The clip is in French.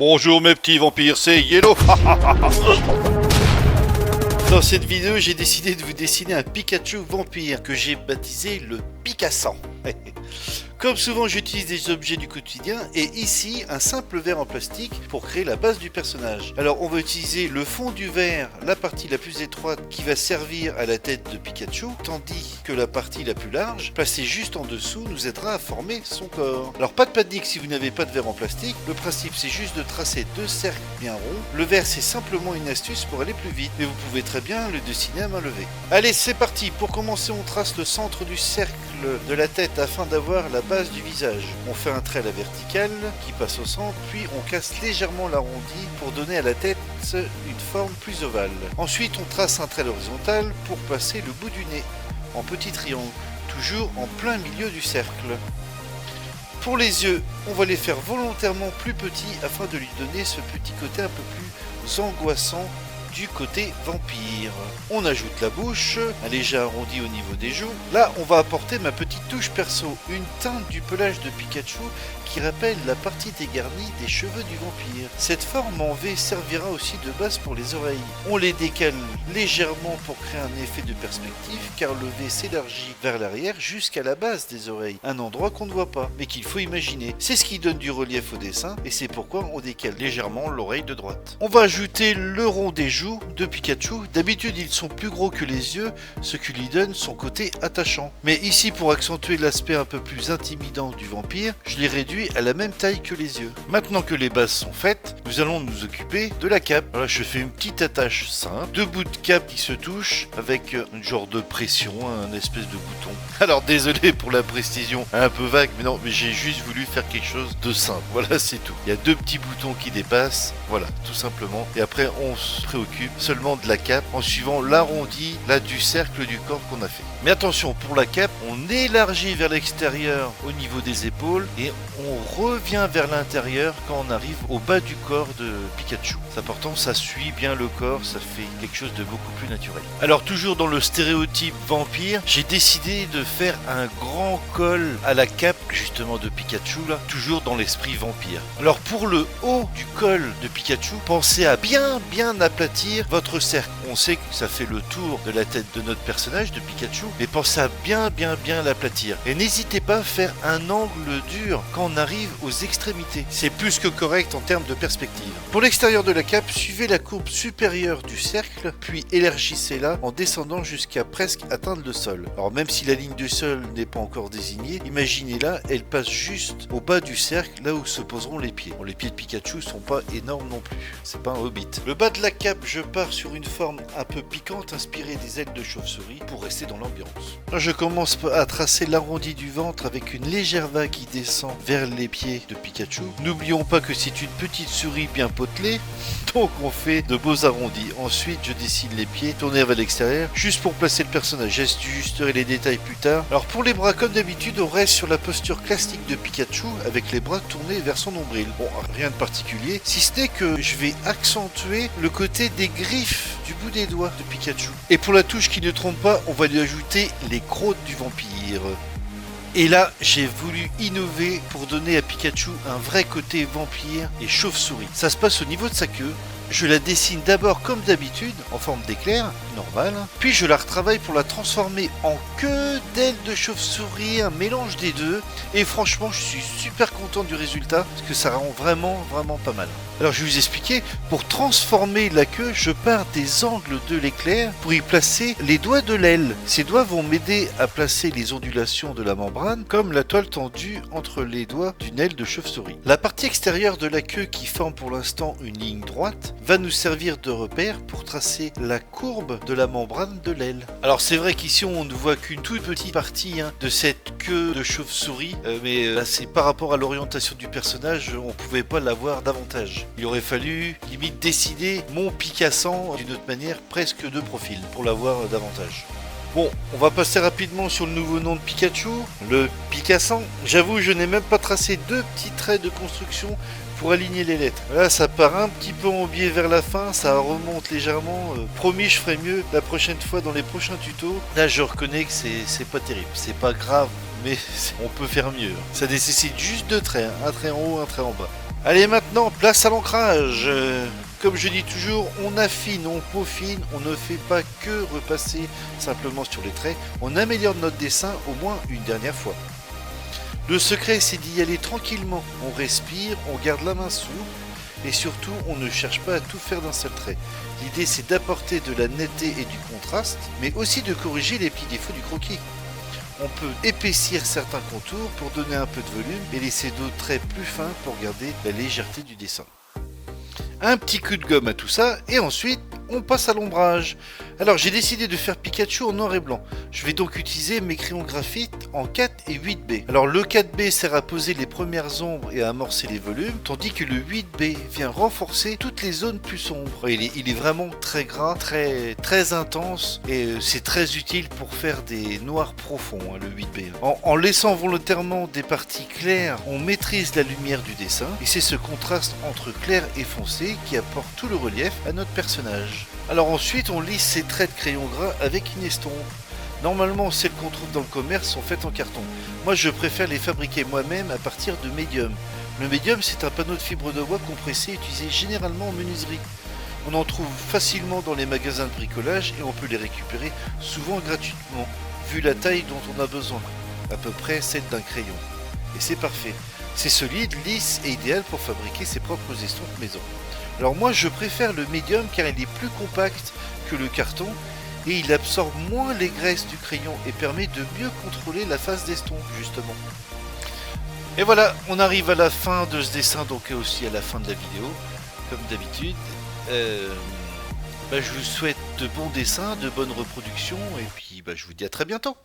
Bonjour mes petits vampires, c'est Yellow. Dans cette vidéo, j'ai décidé de vous dessiner un Pikachu vampire que j'ai baptisé le Picassant. Comme souvent, j'utilise des objets du quotidien et ici, un simple verre en plastique pour créer la base du personnage. Alors, on va utiliser le fond du verre, la partie la plus étroite qui va servir à la tête de Pikachu, tandis que la partie la plus large, placée juste en dessous, nous aidera à former son corps. Alors, pas de panique si vous n'avez pas de verre en plastique, le principe c'est juste de tracer deux cercles bien ronds. Le verre c'est simplement une astuce pour aller plus vite, mais vous pouvez très bien le dessiner à main levée. Allez, c'est parti. Pour commencer, on trace le centre du cercle de la tête afin d'avoir la base du visage. On fait un trait à la verticale qui passe au centre, puis on casse légèrement l'arrondi pour donner à la tête une forme plus ovale. Ensuite, on trace un trait à l'horizontale pour placer le bout du nez en petit triangle, toujours en plein milieu du cercle. Pour les yeux, on va les faire volontairement plus petits afin de lui donner ce petit côté un peu plus angoissant du côté vampire. On ajoute la bouche, un léger arrondi au niveau des joues. Là, on va apporter ma petite touche perso, une teinte du pelage de Pikachu qui rappelle la partie dégarnie des cheveux du vampire. Cette forme en V servira aussi de base pour les oreilles. On les décale légèrement pour créer un effet de perspective car le V s'élargit vers l'arrière jusqu'à la base des oreilles, un endroit qu'on ne voit pas, mais qu'il faut imaginer. C'est ce qui donne du relief au dessin et c'est pourquoi on décale légèrement l'oreille de droite. On va ajouter le rond des joues de Pikachu. D'habitude ils sont plus gros que les yeux, ce qui lui donne son côté attachant. Mais ici, pour accentuer l'aspect un peu plus intimidant du vampire, je les réduis à la même taille que les yeux. Maintenant que les bases sont faites, nous allons nous occuper de la cape. Voilà, je fais une petite attache simple, deux bouts de cape qui se touchent avec un genre de pression, un espèce de bouton. Alors désolé pour la précision un peu vague, mais non, mais j'ai juste voulu faire quelque chose de simple. Voilà, c'est tout. Il y a deux petits boutons qui dépassent, voilà, tout simplement. Et après, on se préoccupe seulement de la cape en suivant l'arrondi là du cercle du corps qu'on a fait. Mais attention, pour la cape, on élargit vers l'extérieur au niveau des épaules et on revient vers l'intérieur quand on arrive au bas du corps de Pikachu. C'est important, ça suit bien le corps, ça fait quelque chose de beaucoup plus naturel. Alors toujours dans le stéréotype vampire, j'ai décidé de faire un grand col à la cape justement de Pikachu là, toujours dans l'esprit vampire. Alors pour le haut du col de Pikachu, pensez à bien aplatir votre cercle. On sait que ça fait le tour de la tête de notre personnage de Pikachu, mais pensez à bien l'aplatir. Et n'hésitez pas à faire un angle dur quand on arrive aux extrémités. C'est plus que correct en termes de perspective. Pour l'extérieur de la cape, suivez la courbe supérieure du cercle, puis élargissez-la en descendant jusqu'à presque atteindre le sol. Alors même si la ligne du sol n'est pas encore désignée, imaginez-la, elle passe juste au bas du cercle, là où se poseront les pieds. Bon, les pieds de Pikachu sont pas énormes non plus, c'est pas un hobbit. Le bas de la cape, je pars sur une forme un peu piquante inspirée des ailes de chauve-souris pour rester dans l'ambiance. Là, je commence à tracer l'arrondi du ventre avec une légère vague qui descend vers les pieds de Pikachu. N'oublions pas que c'est une petite souris bien potelée, donc on fait de beaux arrondis. Ensuite, je dessine les pieds tournés vers l'extérieur, juste pour placer le personnage. J'ajusterai les détails plus tard. Alors pour les bras, comme d'habitude, on reste sur la posture classique de Pikachu avec les bras tournés vers son nombril. Bon, rien de particulier, si ce n'est que je vais accentuer le côté des griffes du bout des doigts de Pikachu. Et pour la touche qui ne trompe pas, on va lui ajouter les crocs du vampire. Et là, j'ai voulu innover pour donner à Pikachu un vrai côté vampire et chauve-souris. Ça se passe au niveau de sa queue. Je la dessine d'abord comme d'habitude, en forme d'éclair, normal, puis je la retravaille pour la transformer en queue d'aile de chauve-souris, un mélange des deux, et franchement je suis super content du résultat, parce que ça rend vraiment pas mal. Alors je vais vous expliquer, pour transformer la queue, je pars des angles de l'éclair pour y placer les doigts de l'aile. Ces doigts vont m'aider à placer les ondulations de la membrane, comme la toile tendue entre les doigts d'une aile de chauve-souris. La partie extérieure de la queue qui forme pour l'instant une ligne droite, va nous servir de repère pour tracer la courbe de la membrane de l'aile. Alors c'est vrai qu'ici on ne voit qu'une toute petite partie de cette queue de chauve-souris, mais là c'est par rapport à l'orientation du personnage, on pouvait pas l'avoir davantage. Il aurait fallu limite décider mon Picassant d'une autre manière, presque de profil, pour l'avoir davantage. Bon, on va passer rapidement sur le nouveau nom de Pikachu, le Picassant. J'avoue, je n'ai même pas tracé deux petits traits de construction pour aligner les lettres. Là, ça part un petit peu en biais vers la fin, ça remonte légèrement. Promis, je ferai mieux la prochaine fois dans les prochains tutos. Là, je reconnais que c'est pas terrible, c'est pas grave, mais on peut faire mieux. Ça nécessite juste deux traits, un trait en haut, un trait en bas. Allez, maintenant, place à l'ancrage. Comme je dis toujours, on affine, on peaufine, on ne fait pas que repasser simplement sur les traits, on améliore notre dessin au moins une dernière fois. Le secret, c'est d'y aller tranquillement, on respire, on garde la main souple, et surtout, on ne cherche pas à tout faire d'un seul trait. L'idée, c'est d'apporter de la netteté et du contraste, mais aussi de corriger les petits défauts du croquis. On peut épaissir certains contours pour donner un peu de volume et laisser d'autres traits plus fins pour garder la légèreté du dessin. Un petit coup de gomme à tout ça et ensuite on passe à l'ombrage. Alors j'ai décidé de faire Pikachu en noir et blanc. Je vais donc utiliser mes crayons graphite en 4 et 8B. Alors le 4B sert à poser les premières ombres et à amorcer les volumes, tandis que le 8B vient renforcer toutes les zones plus sombres. Il est vraiment très gras, très intense et c'est très utile pour faire des noirs profonds, hein, le 8B. En laissant volontairement des parties claires, on maîtrise la lumière du dessin et c'est ce contraste entre clair et foncé qui apporte tout le relief à notre personnage. Alors ensuite on lisse ces traits de crayon gras avec une estompe. Normalement celles qu'on trouve dans le commerce sont faites en carton. Moi je préfère les fabriquer moi-même à partir de médium. Le médium c'est un panneau de fibre de bois compressé utilisé généralement en menuiserie. On en trouve facilement dans les magasins de bricolage et on peut les récupérer souvent gratuitement, vu la taille dont on a besoin, à peu près celle d'un crayon. Et c'est parfait. C'est solide, lisse et idéal pour fabriquer ses propres estompes maison. Alors moi je préfère le médium car il est plus compact que le carton et il absorbe moins les graisses du crayon et permet de mieux contrôler la phase d'estompe justement. Et voilà, on arrive à la fin de ce dessin, donc aussi à la fin de la vidéo, comme d'habitude. Je vous souhaite de bons dessins, de bonnes reproductions et puis je vous dis à très bientôt.